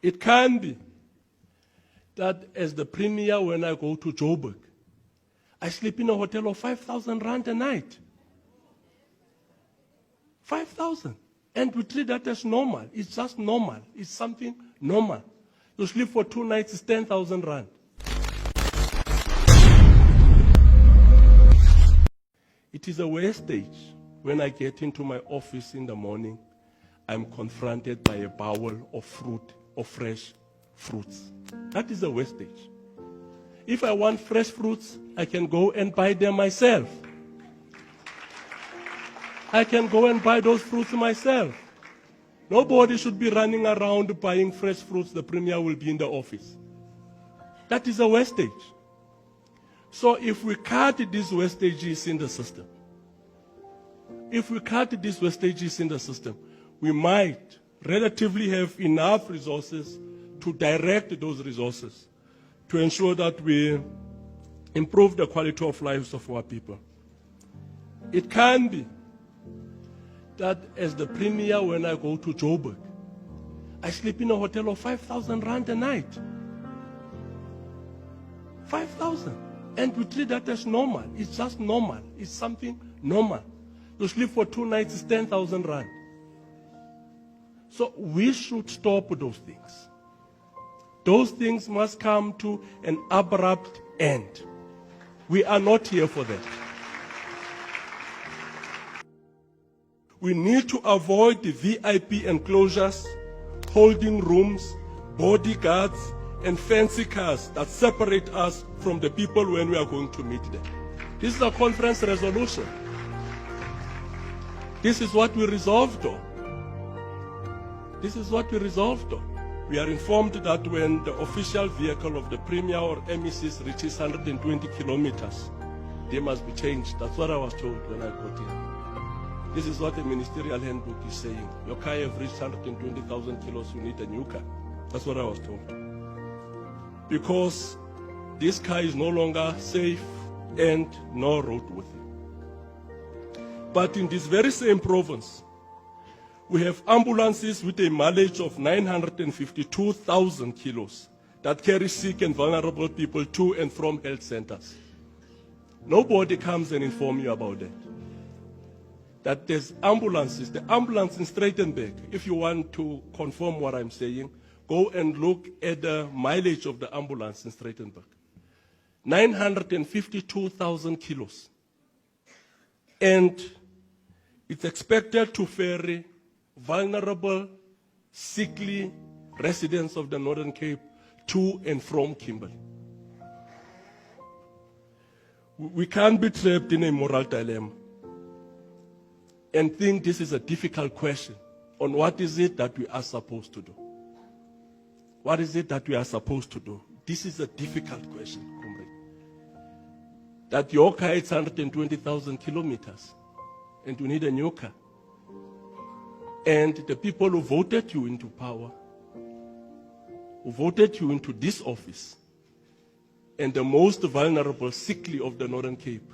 It can be that as the premier, when I go to Joburg, I sleep in a hotel of 5,000 rand a night. 5,000. And we treat that as normal. It's just normal. It's something normal. You sleep for 2 nights, it's 10,000 rand. It is a wastage when I get into my office in the morning, I'm confronted by a bowl of fruit, of fresh fruits. That is a wastage. If I want fresh fruits, I can go and buy them myself. I can go and buy those fruits myself. Nobody should be running around buying fresh fruits. The premier will be in the office. That is a wastage. So if we cut these wastages in the system, we might relatively have enough resources to direct those resources to ensure that we improve the quality of lives of our people. It can be that as the premier, when I go to Joburg, I sleep in a hotel of 5,000 rand a night. 5,000. And we treat that as normal. It's just normal. It's something normal. You sleep for 2 nights, it's 10,000 rand. So we should stop those things. Those things must come to an abrupt end. We are not here for that. We need to avoid the VIP enclosures, holding rooms, bodyguards, and fancy cars that separate us from the people when we are going to meet them. This is a conference resolution. This is what we resolved on. We are informed that when the official vehicle of the Premier or MECs reaches 120 kilometers, they must be changed. That's what I was told when I got here. This is what the ministerial handbook is saying. Your car has reached 120,000 kilos, you need a new car. That's what I was told. Because this car is no longer safe and no roadworthy. But in this very same province, we have ambulances with a mileage of 952,000 kilos that carry sick and vulnerable people to and from health centers. Nobody comes and informs you about that. That there's ambulances, the ambulance in Straitenberg, if you want to confirm what I'm saying, go and look at the mileage of the ambulance in Straitenberg. 952,000 kilos. And it's expected to ferry vulnerable, sickly residents of the Northern Cape to and from Kimberley. We can't be trapped in a moral dilemma and think this is a difficult question on what is it that we are supposed to do. What is it that we are supposed to do? This is a difficult question, comrade. That your car is 120,000 kilometers and you need a new car. And the people who voted you into power, who voted you into this office, and the most vulnerable, sickly of the Northern Cape,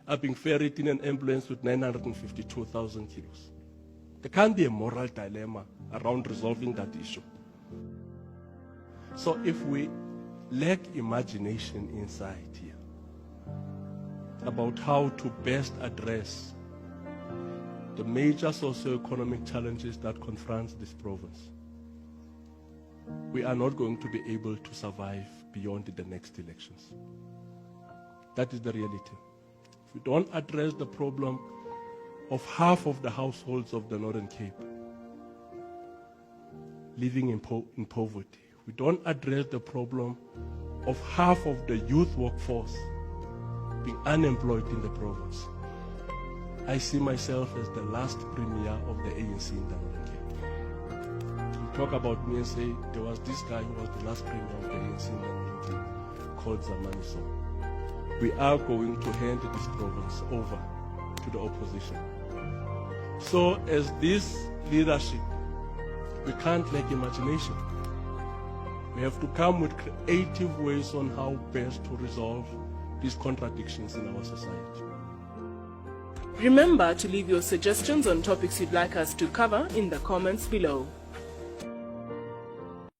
are being ferried in an ambulance with 952,000 kilos. There can't be a moral dilemma around resolving that issue. So if we lack imagination inside here about how to best address the major socio-economic challenges that confront this province, we are not going to be able to survive beyond the next elections. That is the reality. If we don't address the problem of half of the households of the Northern Cape living in poverty, we don't address the problem of half of the youth workforce being unemployed in the province, I see myself as the last premier of the ANC in the Northern Cape. You talk about me and say, there was this guy who was the last premier of the ANC in the Northern Cape, called Zamani So. We are going to hand this province over to the opposition. So as this leadership, we can't lack imagination. We have to come with creative ways on how best to resolve these contradictions in our society. Remember to leave your suggestions on topics you'd like us to cover in the comments below.